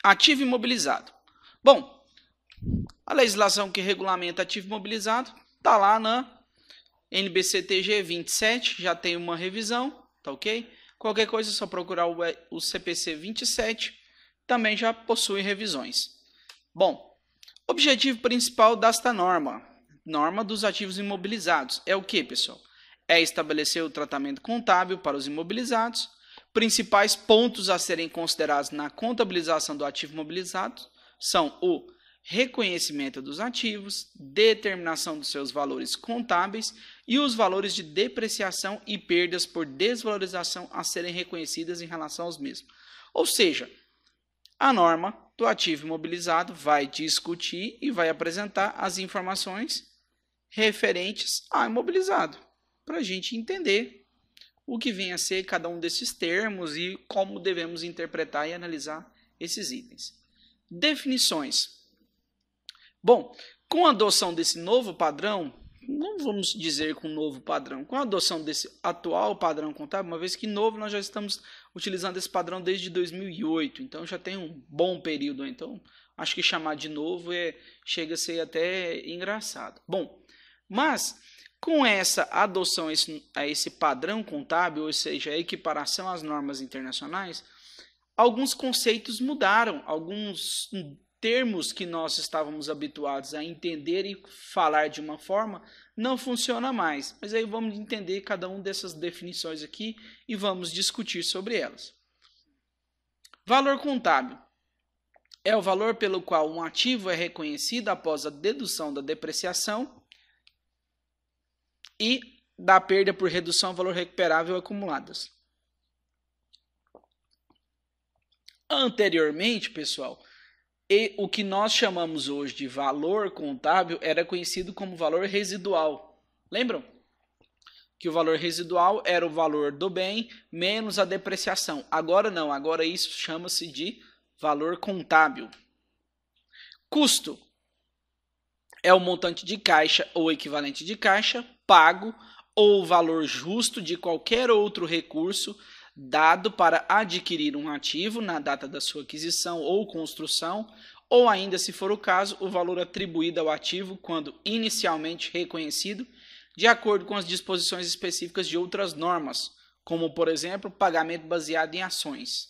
Ativo imobilizado. Bom, a legislação que regulamenta ativo imobilizado está lá na NBCTG 27, já tem uma revisão, tá ok? Qualquer coisa é só procurar o CPC 27, também já possui revisões. Bom, objetivo principal desta norma dos ativos imobilizados, é o que, pessoal? É estabelecer o tratamento contábil para os imobilizados, principais pontos a serem considerados na contabilização do ativo imobilizado são o reconhecimento dos ativos, determinação dos seus valores contábeis e os valores de depreciação e perdas por desvalorização a serem reconhecidas em relação aos mesmos. Ou seja, a norma do ativo imobilizado vai discutir e vai apresentar as informações referentes ao imobilizado, para a gente entender o que vem a ser cada um desses termos e como devemos interpretar e analisar esses itens. Definições. Bom, com a adoção desse novo padrão, não vamos dizer com novo padrão, com a adoção desse atual padrão contábil, uma vez que novo nós já estamos utilizando esse padrão desde 2008, então já tem um bom período, então acho que chamar de novo chega a ser até engraçado. Bom, mas com essa adoção a esse padrão contábil, ou seja, a equiparação às normas internacionais, alguns conceitos mudaram, alguns termos que nós estávamos habituados a entender e falar de uma forma não funciona mais. Mas aí vamos entender cada uma dessas definições aqui e vamos discutir sobre elas. Valor contábil é o valor pelo qual um ativo é reconhecido após a dedução da depreciação e da perda por redução ao valor recuperável acumuladas. Anteriormente, pessoal, o que nós chamamos hoje de valor contábil era conhecido como valor residual. Lembram? Que o valor residual era o valor do bem menos a depreciação. Agora não, agora isso chama-se de valor contábil. Custo é o montante de caixa ou equivalente de caixa pago ou o valor justo de qualquer outro recurso dado para adquirir um ativo na data da sua aquisição ou construção, ou ainda, se for o caso, o valor atribuído ao ativo quando inicialmente reconhecido, de acordo com as disposições específicas de outras normas, como, por exemplo, pagamento baseado em ações.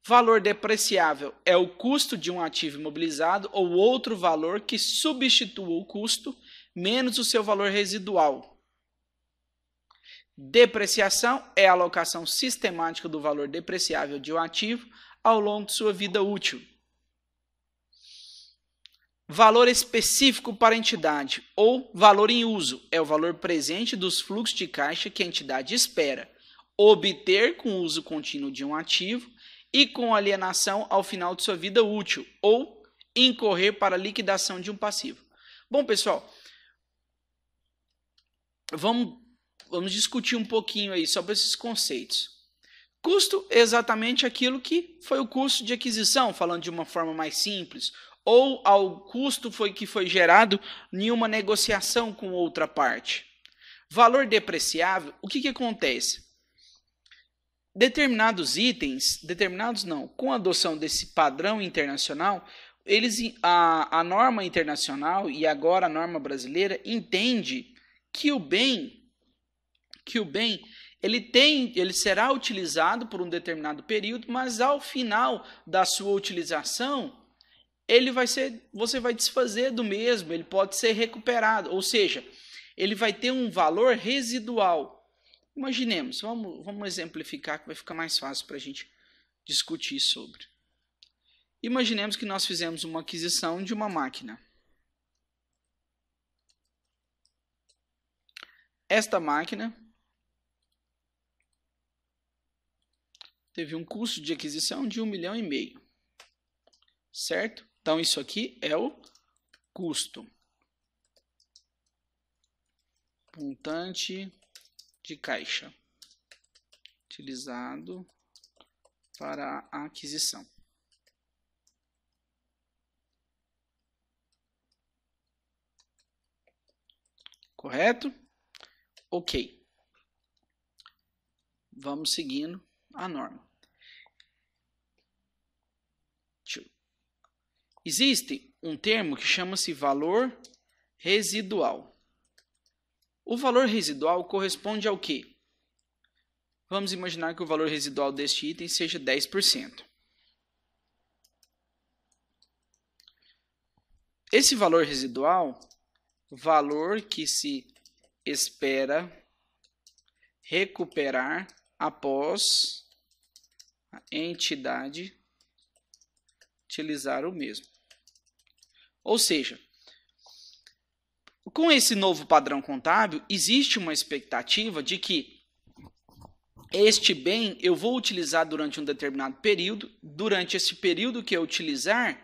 Valor depreciável é o custo de um ativo imobilizado ou outro valor que substitua o custo menos o seu valor residual. Depreciação é a alocação sistemática do valor depreciável de um ativo ao longo de sua vida útil. Valor específico para a entidade ou valor em uso é o valor presente dos fluxos de caixa que a entidade espera obter com o uso contínuo de um ativo e com alienação ao final de sua vida útil ou incorrer para a liquidação de um passivo. Bom, pessoal, vamos discutir um pouquinho aí sobre esses conceitos. Custo é exatamente aquilo que foi o custo de aquisição, falando de uma forma mais simples, ou ao custo que foi gerado em uma negociação com outra parte. Valor depreciável, o que acontece? Determinados itens, com a adoção desse padrão internacional, a norma internacional e agora a norma brasileira entende que o bem ele será utilizado por um determinado período, mas ao final da sua utilização, você vai desfazer do mesmo, ele pode ser recuperado, ou seja, ele vai ter um valor residual. Imaginemos, vamos exemplificar que vai ficar mais fácil para a gente discutir sobre. Imaginemos que nós fizemos uma aquisição de uma máquina. Esta máquina teve um custo de aquisição de 1,5 milhão. Certo? Então, isso aqui é o custo. Montante de caixa utilizado para a aquisição. Correto? Ok. Vamos seguindo a norma. existe um termo que chama-se valor residual. O valor residual corresponde ao quê? Vamos imaginar que o valor residual deste item seja 10%. Esse valor residual, valor que se espera recuperar após a entidade utilizar o mesmo. Ou seja, com esse novo padrão contábil, existe uma expectativa de que este bem eu vou utilizar durante um determinado período. Durante esse período que eu utilizar,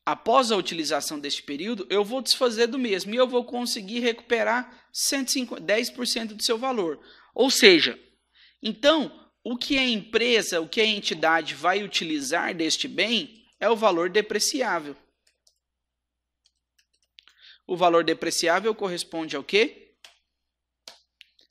após a utilização deste período, eu vou desfazer do mesmo e eu vou conseguir recuperar 10% do seu valor. Ou seja, então, o que a empresa, o que a entidade vai utilizar deste bem é o valor depreciável. O valor depreciável corresponde ao quê?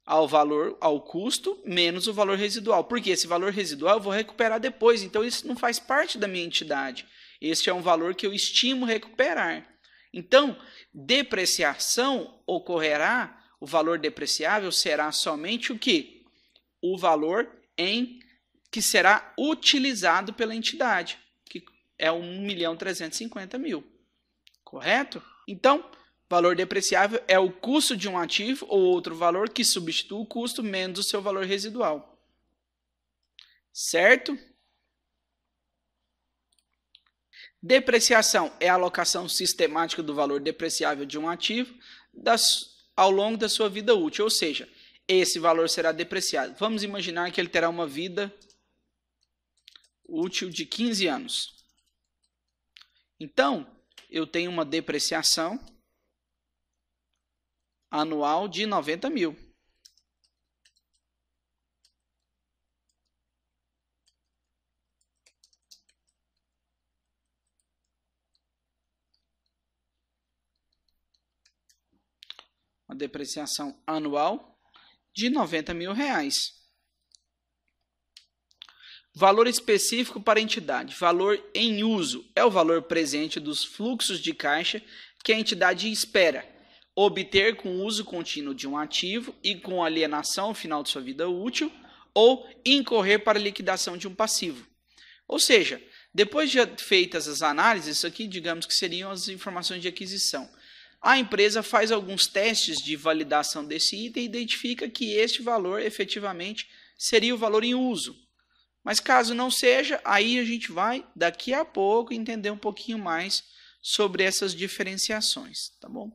Ao custo menos o valor residual. Porque esse valor residual eu vou recuperar depois, então isso não faz parte da minha entidade. Este é um valor que eu estimo recuperar. Então, depreciação ocorrerá, o valor depreciável será somente o quê? O valor que será utilizado pela entidade, que é 1.350.000. Correto? Então, valor depreciável é o custo de um ativo ou outro valor que substitui o custo menos o seu valor residual. Certo? Depreciação é a alocação sistemática do valor depreciável de um ativo ao longo da sua vida útil, ou seja, esse valor será depreciado. Vamos imaginar que ele terá uma vida útil de 15 anos. Então, eu tenho uma depreciação anual de 90.000. Uma depreciação anual de R$90.000. Valor específico para a entidade. Valor em uso é o valor presente dos fluxos de caixa que a entidade espera obter com o uso contínuo de um ativo e com alienação ao final de sua vida útil ou incorrer para a liquidação de um passivo. Ou seja, depois de feitas as análises, isso aqui digamos que seriam as informações de aquisição. A empresa faz alguns testes de validação desse item e identifica que este valor efetivamente seria o valor em uso. Mas caso não seja, aí a gente vai daqui a pouco entender um pouquinho mais sobre essas diferenciações, tá bom?